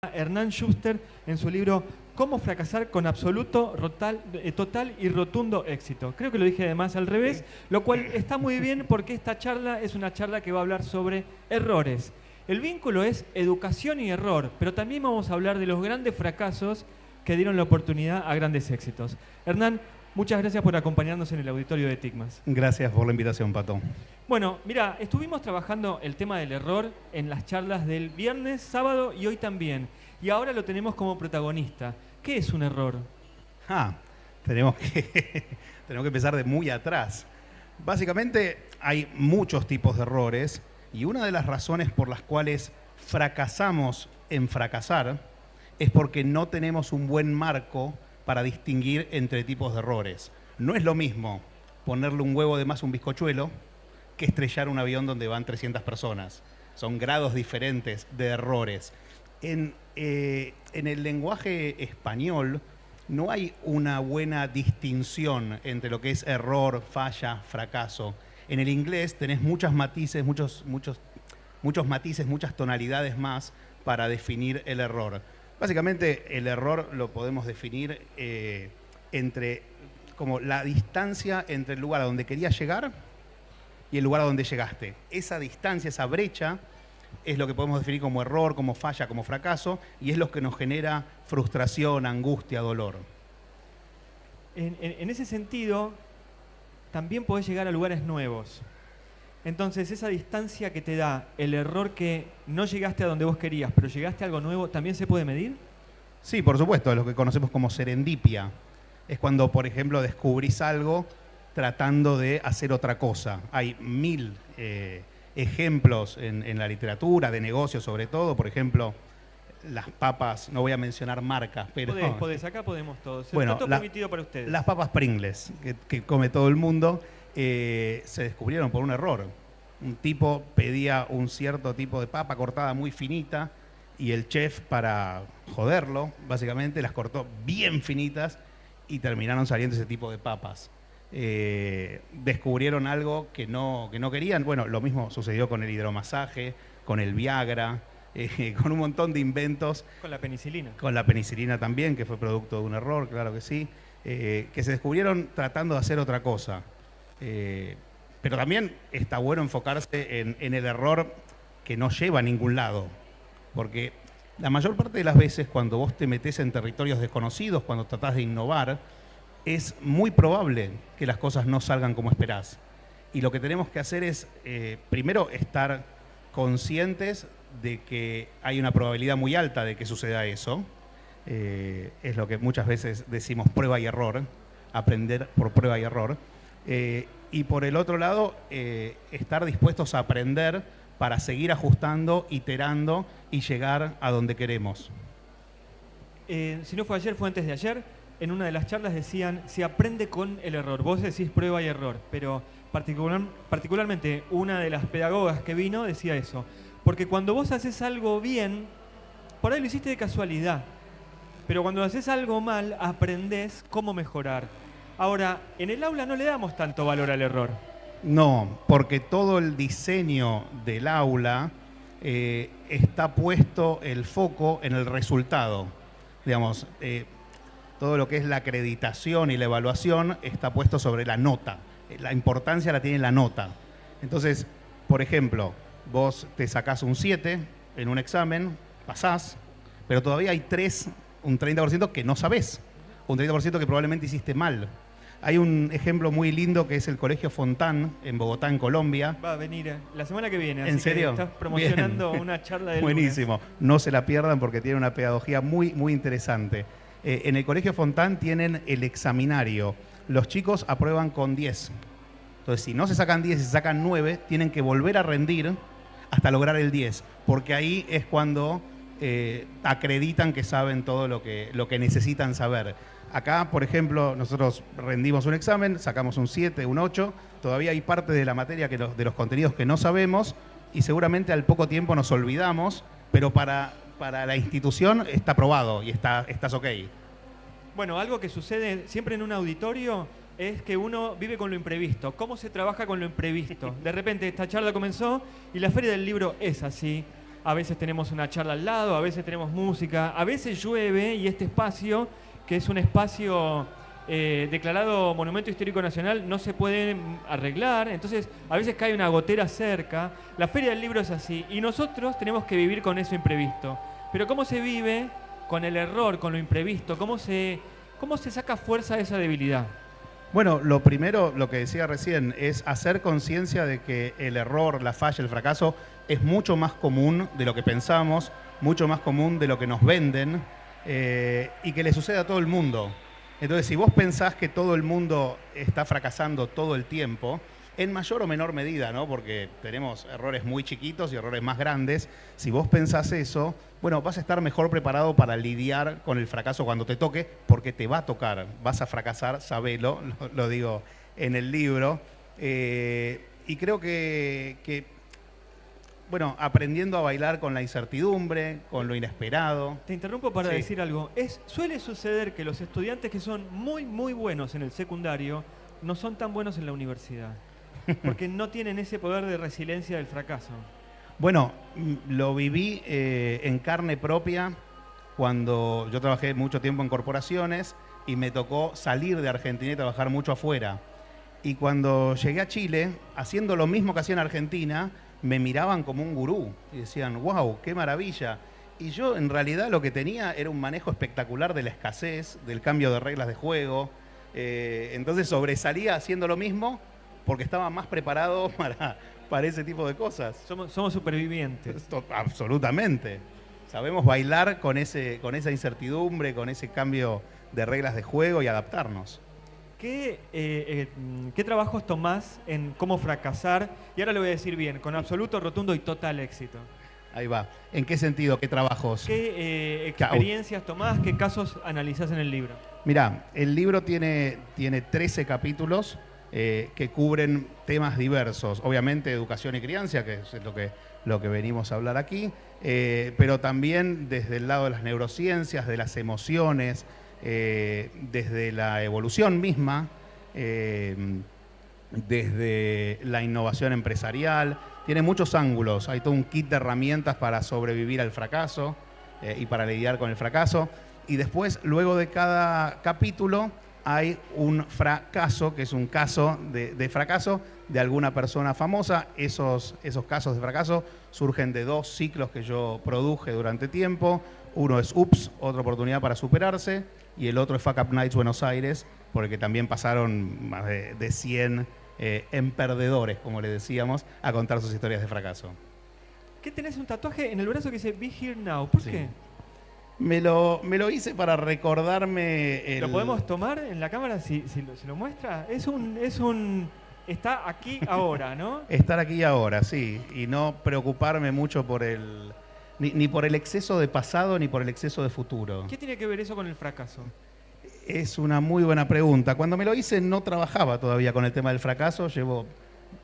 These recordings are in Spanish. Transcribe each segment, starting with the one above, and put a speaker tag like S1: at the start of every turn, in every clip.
S1: Hernán Schuster en su libro Cómo fracasar con absoluto, total y rotundo éxito. Creo que lo dije además al revés, lo cual está muy bien porque esta charla es una charla que va a hablar sobre errores. El vínculo es educación y error, pero también vamos a hablar de los grandes fracasos que dieron la oportunidad a grandes éxitos. Hernán, muchas gracias por acompañarnos en el auditorio de TICMAS.
S2: Gracias por la invitación, Pato.
S1: Bueno, mira, estuvimos trabajando el tema del error en las charlas del viernes, sábado y hoy también. Y ahora lo tenemos como protagonista. ¿Qué es un error?
S2: Tenemos que empezar de muy atrás. Básicamente hay muchos tipos de errores y una de las razones por las cuales fracasamos en fracasar es porque no tenemos un buen marco para distinguir entre tipos de errores. No es lo mismo ponerle un huevo de más a un bizcochuelo que estrellar un avión donde van 300 personas. Son grados diferentes de errores. En el lenguaje español no hay una buena distinción entre lo que es error, falla, fracaso. En el inglés tenés muchos matices, muchas tonalidades más para definir el error. Básicamente el error lo podemos definir entre como la distancia entre el lugar a donde querías llegar y el lugar a donde llegaste. Esa distancia, esa brecha, es lo que podemos definir como error, como falla, como fracaso, y es lo que nos genera frustración, angustia, dolor.
S1: En ese sentido, también podés llegar a lugares nuevos. Entonces, esa distancia que te da el error que no llegaste a donde vos querías, pero llegaste a algo nuevo, ¿también se puede medir?
S2: Sí, por supuesto, lo que conocemos como serendipia. Es cuando, por ejemplo, descubrís algo tratando de hacer otra cosa. Hay mil ejemplos en la literatura, de negocios sobre todo, por ejemplo, las papas, no voy a mencionar marcas, pero...
S1: Podés, acá podemos todos.
S2: Bueno,
S1: Todo permitido para ustedes.
S2: Las papas Pringles, que come todo el mundo, se descubrieron por un error. Un tipo pedía un cierto tipo de papa cortada muy finita y el chef, para joderlo, básicamente las cortó bien finitas y terminaron saliendo ese tipo de papas. Descubrieron algo que no querían. Bueno, lo mismo sucedió con el hidromasaje, con el Viagra, con un montón de inventos.
S1: Con la penicilina. Con
S2: la penicilina también, que fue producto de un error, claro que sí, que se descubrieron tratando de hacer otra cosa. Pero también está bueno enfocarse en el error que no lleva a ningún lado, porque la mayor parte de las veces cuando vos te metés en territorios desconocidos, cuando tratás de innovar, es muy probable que las cosas no salgan como esperás. Y lo que tenemos que hacer es, primero, estar conscientes de que hay una probabilidad muy alta de que suceda eso. Es lo que muchas veces decimos prueba y error, aprender por prueba y error. Y por el otro lado, estar dispuestos a aprender para seguir ajustando, iterando y llegar a donde queremos.
S1: Si no fue ayer, fue antes de ayer. En una de las charlas decían, se aprende con el error. Vos decís prueba y error, pero particularmente una de las pedagogas que vino decía eso. Porque cuando vos haces algo bien, por ahí lo hiciste de casualidad. Pero cuando haces algo mal, aprendés cómo mejorar. Ahora, en el aula no le damos tanto valor al error.
S2: No, porque todo el diseño del aula está puesto el foco en el resultado. Digamos, todo lo que es la acreditación y la evaluación está puesto sobre la nota. La importancia la tiene la nota. Entonces, por ejemplo, vos te sacás un 7 en un examen, pasás, pero todavía hay un 30% que no sabés, un 30% que probablemente hiciste mal. Hay un ejemplo muy lindo que es el Colegio Fontán en Bogotá, en Colombia.
S1: Va a venir la semana que viene.
S2: ¿En serio?
S1: Estás promocionando
S2: Bien.
S1: Una charla del
S2: Buenísimo.
S1: lunes.
S2: No se la pierdan porque tiene una pedagogía muy, muy interesante. En el Colegio Fontán tienen el examinario. Los chicos aprueban con 10. Entonces, si no se sacan 10 y se sacan 9, tienen que volver a rendir hasta lograr el 10. Porque ahí es cuando acreditan que saben todo lo que necesitan saber. Acá, por ejemplo, nosotros rendimos un examen, sacamos un 7, un 8. Todavía hay parte de la materia de los contenidos que no sabemos y seguramente al poco tiempo nos olvidamos, pero para la institución está aprobado y estás ok.
S1: Bueno, algo que sucede siempre en un auditorio es que uno vive con lo imprevisto. ¿Cómo se trabaja con lo imprevisto? De repente esta charla comenzó y la Feria del Libro es así. a veces tenemos una charla al lado, a veces tenemos música, a veces llueve y este espacio, que es un espacio declarado Monumento Histórico Nacional, no se puede arreglar, entonces a veces cae una gotera cerca. La Feria del Libro es así y nosotros tenemos que vivir con eso imprevisto. Pero ¿cómo se vive con el error, con lo imprevisto? ¿Cómo se saca fuerza de esa debilidad?
S2: Bueno, lo primero, lo que decía recién, es hacer conciencia de que el error, la falla, el fracaso es mucho más común de lo que pensamos, mucho más común de lo que nos venden y que le sucede a todo el mundo. Entonces, si vos pensás que todo el mundo está fracasando todo el tiempo, en mayor o menor medida, ¿no? Porque tenemos errores muy chiquitos y errores más grandes. Si vos pensás eso, bueno, vas a estar mejor preparado para lidiar con el fracaso cuando te toque, porque te va a tocar. Vas a fracasar, sabelo, lo digo en el libro. Y creo que, bueno, aprendiendo a bailar con la incertidumbre, con lo inesperado.
S1: Te interrumpo para decir algo. Suele suceder que los estudiantes que son muy, muy buenos en el secundario no son tan buenos en la universidad, porque no tienen ese poder de resiliencia del fracaso.
S2: Bueno, lo viví en carne propia cuando yo trabajé mucho tiempo en corporaciones y me tocó salir de Argentina y trabajar mucho afuera. Y cuando llegué a Chile, haciendo lo mismo que hacía en Argentina, me miraban como un gurú y decían, wow, qué maravilla. Y yo en realidad lo que tenía era un manejo espectacular de la escasez, del cambio de reglas de juego. Entonces sobresalía haciendo lo mismo porque estaba más preparado para ese tipo de cosas.
S1: Somos supervivientes.
S2: Absolutamente. Sabemos bailar con esa incertidumbre, con ese cambio de reglas de juego y adaptarnos.
S1: ¿Qué trabajos tomás en cómo fracasar? Y ahora lo voy a decir bien, con absoluto, rotundo y total éxito.
S2: Ahí va. ¿En qué sentido? ¿Qué trabajos?
S1: ¿Qué experiencias tomás? ¿Qué casos analizás en el libro?
S2: Mirá, el libro tiene 13 capítulos que cubren temas diversos. Obviamente educación y crianza, que es lo que venimos a hablar aquí, pero también desde el lado de las neurociencias, de las emociones, desde la evolución misma, desde la innovación empresarial. Tiene muchos ángulos, hay todo un kit de herramientas para sobrevivir al fracaso y para lidiar con el fracaso. Y después, luego de cada capítulo, hay un fracaso, que es un caso de fracaso de alguna persona famosa. Esos casos de fracaso surgen de 2 ciclos que yo produje durante tiempo. Uno es Ups, otra oportunidad para superarse, y el otro es Fuck Up Nights Buenos Aires, porque también pasaron más de 100 emperdedores, como le decíamos, a contar sus historias de fracaso.
S1: ¿Qué tenés un tatuaje en el brazo que dice Be Here Now? ¿Por qué?
S2: Me lo hice para recordarme...
S1: ¿Lo podemos tomar en la cámara si lo muestra? Está aquí ahora, ¿no?
S2: Estar aquí y ahora, sí. Y no preocuparme mucho por ni por el exceso de pasado ni por el exceso de futuro.
S1: ¿Qué tiene que ver eso con el fracaso?
S2: Es una muy buena pregunta. Cuando me lo hice no trabajaba todavía con el tema del fracaso. Llevo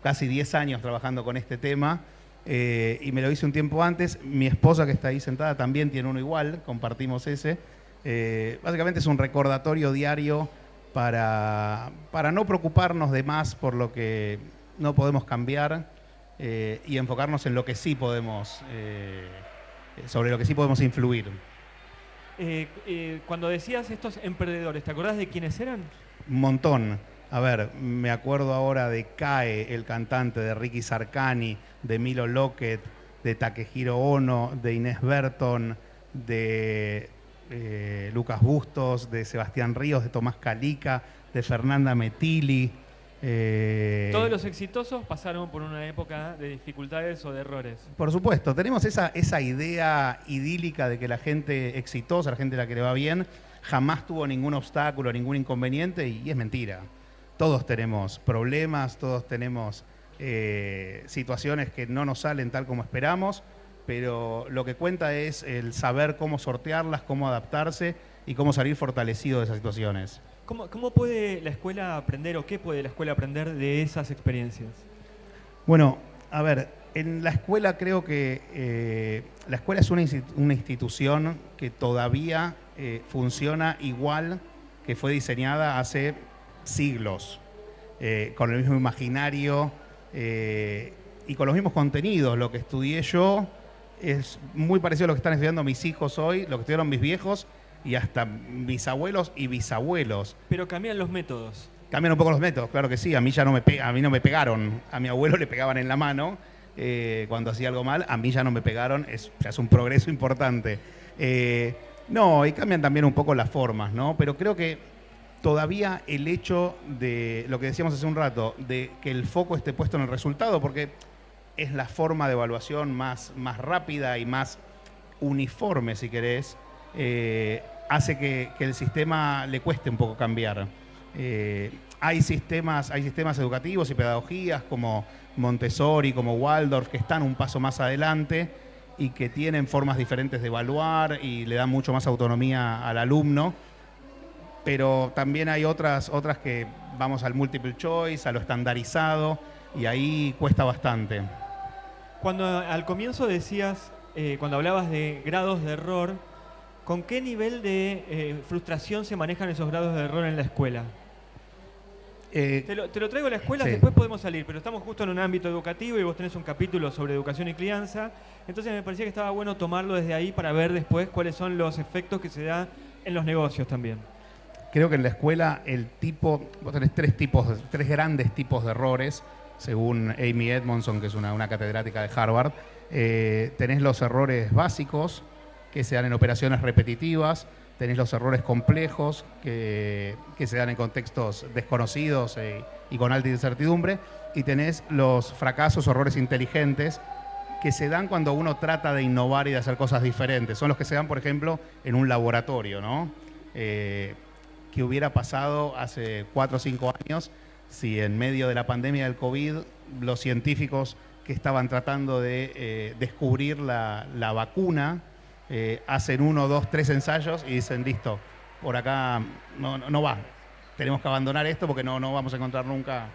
S2: casi 10 años trabajando con este tema. Y me lo hice un tiempo antes. Mi esposa, que está ahí sentada, también tiene uno igual, compartimos ese. Básicamente es un recordatorio diario para no preocuparnos de más por lo que no podemos cambiar y enfocarnos en lo que sí podemos, sobre lo que sí podemos influir.
S1: Cuando decías estos emprendedores, ¿te acordás de quiénes eran?
S2: Un montón. A ver, me acuerdo ahora de Kae, el cantante, de Ricky Sarkany, de Milo Lockett, de Takehiro Ono, de Inés Berton, de Lucas Bustos, de Sebastián Ríos, de Tomás Calica, de Fernanda Metilli.
S1: Todos los exitosos pasaron por una época de dificultades o de errores.
S2: Por supuesto, tenemos esa idea idílica de que la gente exitosa, la gente a la que le va bien, jamás tuvo ningún obstáculo, ningún inconveniente, y es mentira. Todos tenemos problemas, todos tenemos situaciones que no nos salen tal como esperamos, pero lo que cuenta es el saber cómo sortearlas, cómo adaptarse y cómo salir fortalecido de esas situaciones.
S1: ¿Cómo puede la escuela aprender o qué puede la escuela aprender de esas experiencias?
S2: Bueno, a ver, en la escuela creo que la escuela es una institución que todavía funciona igual que fue diseñada hace siglos, con el mismo imaginario y con los mismos contenidos. Lo que estudié yo es muy parecido a lo que están estudiando mis hijos hoy, lo que estudiaron mis viejos y hasta mis abuelos y bisabuelos.
S1: Pero cambian los métodos.
S2: Cambian un poco los métodos, claro que sí. A mí ya no me, a mí no me pegaron. A mi abuelo le pegaban en la mano cuando hacía algo mal. A mí ya no me pegaron. Ya es un progreso importante. No, y cambian también un poco las formas, ¿no? Pero creo que todavía el hecho de lo que decíamos hace un rato, de que el foco esté puesto en el resultado, porque es la forma de evaluación más rápida y más uniforme, si querés, hace que el sistema le cueste un poco cambiar. Hay sistemas educativos y pedagogías como Montessori, como Waldorf, que están un paso más adelante y que tienen formas diferentes de evaluar y le dan mucho más autonomía al alumno. Pero también hay otras que vamos al multiple choice, a lo estandarizado, y ahí cuesta bastante.
S1: Cuando al comienzo decías, cuando hablabas de grados de error, ¿con qué nivel de frustración se manejan esos grados de error en la escuela? Te lo traigo a la escuela, sí. Después podemos salir, pero estamos justo en un ámbito educativo y vos tenés un capítulo sobre educación y crianza, entonces me parecía que estaba bueno tomarlo desde ahí para ver después cuáles son los efectos que se da en los negocios también.
S2: Creo que en la escuela vos tenés tres grandes tipos de errores, según Amy Edmondson, que es una catedrática de Harvard. Tenés los errores básicos, que se dan en operaciones repetitivas, tenés los errores complejos, que se dan en contextos desconocidos y con alta incertidumbre, y tenés los fracasos o errores inteligentes, que se dan cuando uno trata de innovar y de hacer cosas diferentes. Son los que se dan, por ejemplo, en un laboratorio, ¿no? ¿Qué hubiera pasado hace 4 o 5 años si en medio de la pandemia del COVID los científicos que estaban tratando de descubrir la vacuna hacen 1, 2, 3 ensayos y dicen, listo, por acá no va, tenemos que abandonar esto porque no vamos a encontrar nunca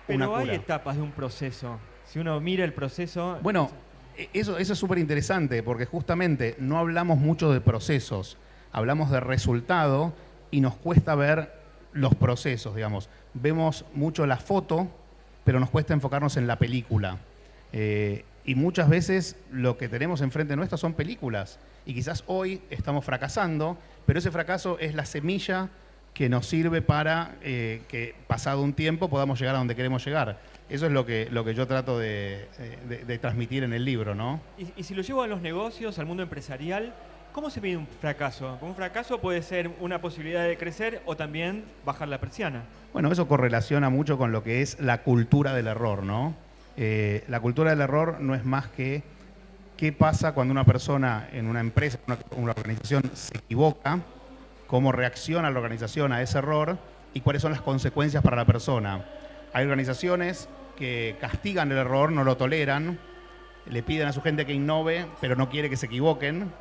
S2: una cura?
S1: Pero hay etapas de un proceso. Si uno mira el proceso...
S2: Bueno, eso es súper interesante porque justamente no hablamos mucho de procesos, hablamos de resultado y nos cuesta ver los procesos, digamos. Vemos mucho la foto, pero nos cuesta enfocarnos en la película. Y muchas veces lo que tenemos enfrente nuestro son películas. Y quizás hoy estamos fracasando, pero ese fracaso es la semilla que nos sirve para que pasado un tiempo podamos llegar a donde queremos llegar. Eso es lo que yo trato de transmitir en el libro, ¿no?
S1: Y si lo llevo a los negocios, al mundo empresarial, ¿cómo se mide un fracaso? Un fracaso puede ser una posibilidad de crecer o también bajar la persiana.
S2: Bueno, eso correlaciona mucho con lo que es la cultura del error, ¿no? La cultura del error no es más que qué pasa cuando una persona en una empresa, una organización se equivoca, cómo reacciona la organización a ese error y cuáles son las consecuencias para la persona. Hay organizaciones que castigan el error, no lo toleran, le piden a su gente que innove, pero no quiere que se equivoquen.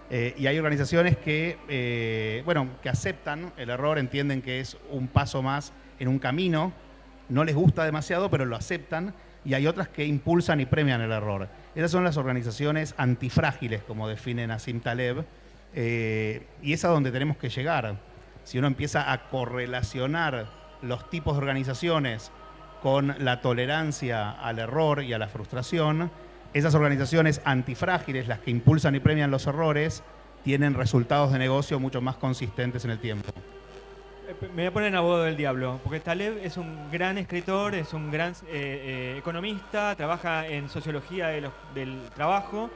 S2: Y hay organizaciones que aceptan el error, entienden que es un paso más en un camino, no les gusta demasiado, pero lo aceptan, y hay otras que impulsan y premian el error. Esas son las organizaciones antifrágiles, como define Nassim Taleb, y es a donde tenemos que llegar. Si uno empieza a correlacionar los tipos de organizaciones con la tolerancia al error y a la frustración, esas organizaciones antifrágiles, las que impulsan y premian los errores, tienen resultados de negocio mucho más consistentes en el tiempo.
S1: Me voy a poner en abogado del diablo, porque Taleb es un gran escritor, es un gran economista, trabaja en sociología del trabajo,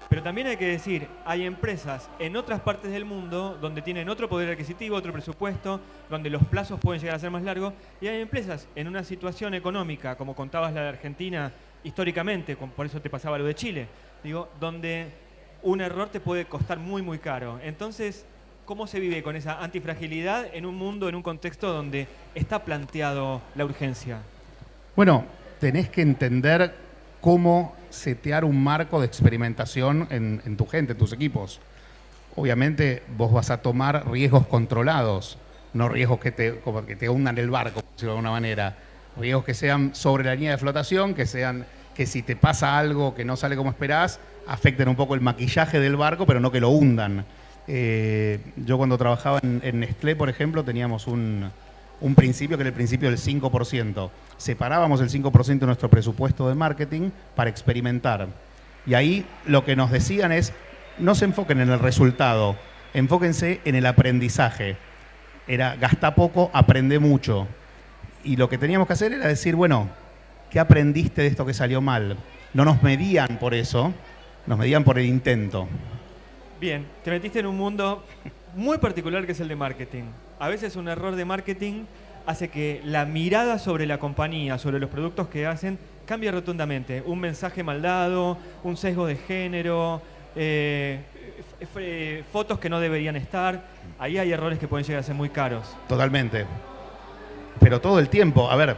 S1: pero también hay que decir, hay empresas en otras partes del mundo donde tienen otro poder adquisitivo, otro presupuesto, donde los plazos pueden llegar a ser más largos, y hay empresas en una situación económica, como contabas la de Argentina, históricamente, por eso te pasaba lo de Chile, digo, donde un error te puede costar muy, muy caro. Entonces, ¿cómo se vive con esa antifragilidad en un mundo, en un contexto donde está planteado la urgencia?
S2: Bueno, tenés que entender cómo setear un marco de experimentación en tu gente, en tus equipos. Obviamente, vos vas a tomar riesgos controlados, no riesgos que te hundan el barco, por decirlo de alguna manera. Riesgos que sean sobre la línea de flotación, que si te pasa algo que no sale como esperás, afecten un poco el maquillaje del barco, pero no que lo hundan. Yo cuando trabajaba en Nestlé, por ejemplo, teníamos un principio que era el principio del 5%. Separábamos el 5% de nuestro presupuesto de marketing para experimentar. Y ahí lo que nos decían es, no se enfoquen en el resultado, enfóquense en el aprendizaje. Era, gasta poco, aprende mucho. Y lo que teníamos que hacer era decir, bueno, ¿qué aprendiste de esto que salió mal? No nos medían por eso, nos medían por el intento.
S1: Bien, te metiste en un mundo muy particular que es el de marketing. A veces un error de marketing hace que la mirada sobre la compañía, sobre los productos que hacen, cambie rotundamente. Un mensaje mal dado, un sesgo de género, fotos que no deberían estar. Ahí hay errores que pueden llegar a ser muy caros.
S2: Totalmente. Pero todo el tiempo. A ver,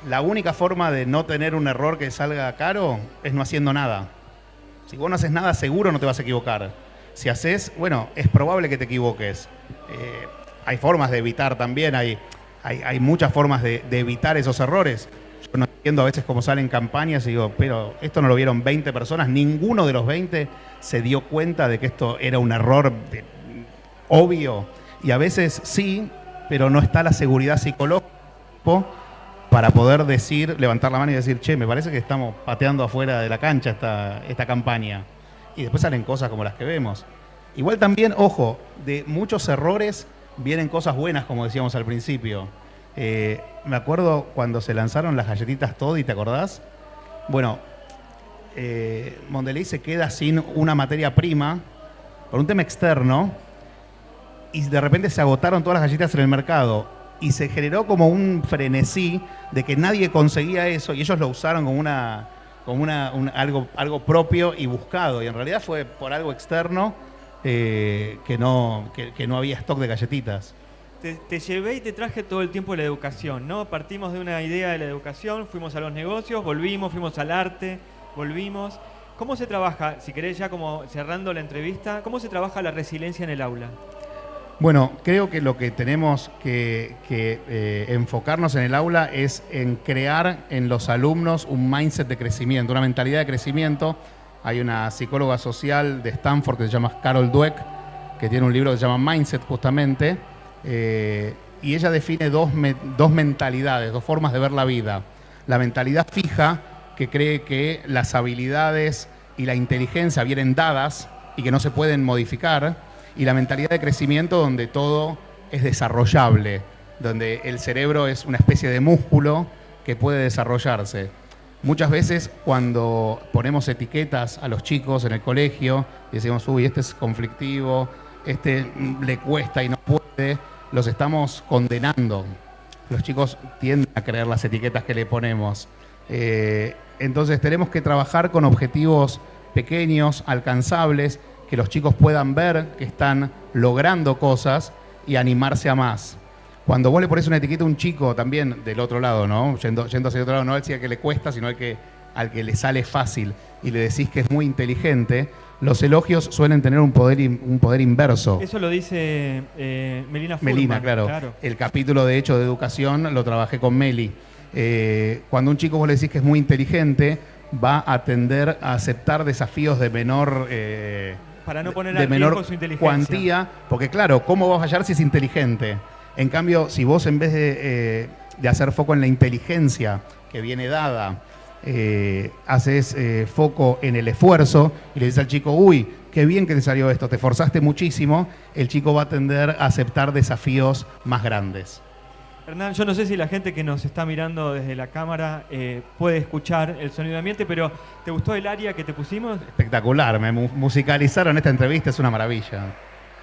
S2: la única forma de no tener un error que salga caro es no haciendo nada. Si vos no haces nada, seguro no te vas a equivocar. Si haces, bueno, es probable que te equivoques. Hay formas de evitar también, hay muchas formas de evitar esos errores. Yo no entiendo a veces cómo salen campañas y digo, pero esto no lo vieron 20 personas, ninguno de los 20 se dio cuenta de que esto era un error obvio. Y a veces sí, pero no está la seguridad psicológica para poder decir, levantar la mano y decir, che, me parece que estamos pateando afuera de la cancha esta campaña. Y después salen cosas como las que vemos. Igual también, ojo, de muchos errores vienen cosas buenas, como decíamos al principio. Me acuerdo cuando se lanzaron las galletitas Toddy, ¿te acordás? Bueno, Mondelez se queda sin una materia prima por un tema externo y de repente se agotaron todas las galletas en el mercado y se generó como un frenesí de que nadie conseguía eso y ellos lo usaron como algo propio y buscado, y en realidad fue por algo externo que no había stock de galletitas.
S1: Te llevé y te traje todo el tiempo la educación, ¿no? Partimos de una idea de la educación, fuimos a los negocios, volvimos, fuimos al arte, volvimos. ¿Cómo se trabaja, si querés ya como cerrando la entrevista, cómo se trabaja la resiliencia en el aula?
S2: Bueno, creo que lo que tenemos que enfocarnos en el aula es en crear en los alumnos un mindset de crecimiento, una mentalidad de crecimiento. Hay una psicóloga social de Stanford que se llama Carol Dweck, que tiene un libro que se llama Mindset justamente, y ella define dos mentalidades, dos formas de ver la vida. La mentalidad fija, que cree que las habilidades y la inteligencia vienen dadas y que no se pueden modificar, y la mentalidad de crecimiento donde todo es desarrollable, donde el cerebro es una especie de músculo que puede desarrollarse. Muchas veces cuando ponemos etiquetas a los chicos en el colegio y decimos, uy, este es conflictivo, este le cuesta y no puede, los estamos condenando. Los chicos tienden a creer las etiquetas que le ponemos. Entonces tenemos que trabajar con objetivos pequeños, alcanzables, que los chicos puedan ver que están logrando cosas y animarse a más. Cuando vos le pones una etiqueta a un chico también del otro lado, ¿no? Yendo hacia el otro lado, no al que le cuesta, sino al que le sale fácil, y le decís que es muy inteligente, los elogios suelen tener un poder inverso.
S1: Eso lo dice Melina Furman.
S2: Melina, claro. El capítulo, de hecho, de educación lo trabajé con Meli. Cuando un chico vos le decís que es muy inteligente, va a tender a aceptar desafíos de menor...
S1: para no poner en riesgo su inteligencia.
S2: Cuantía, porque claro, ¿cómo va a fallar si es inteligente? En cambio, si vos en vez de hacer foco en la inteligencia que viene dada, haces foco en el esfuerzo y le dices al chico, uy, qué bien que te salió esto, te esforzaste muchísimo, el chico va a tender a aceptar desafíos más grandes.
S1: Hernán, yo no sé si la gente que nos está mirando desde la cámara puede escuchar el sonido ambiente, pero ¿te gustó el área que te pusimos?
S2: Espectacular, me musicalizaron esta entrevista, es una maravilla.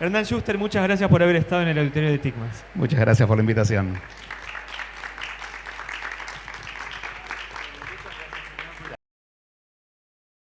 S1: Hernán Schuster, muchas gracias por haber estado en el auditorio de TICMAS.
S2: Muchas gracias por la invitación.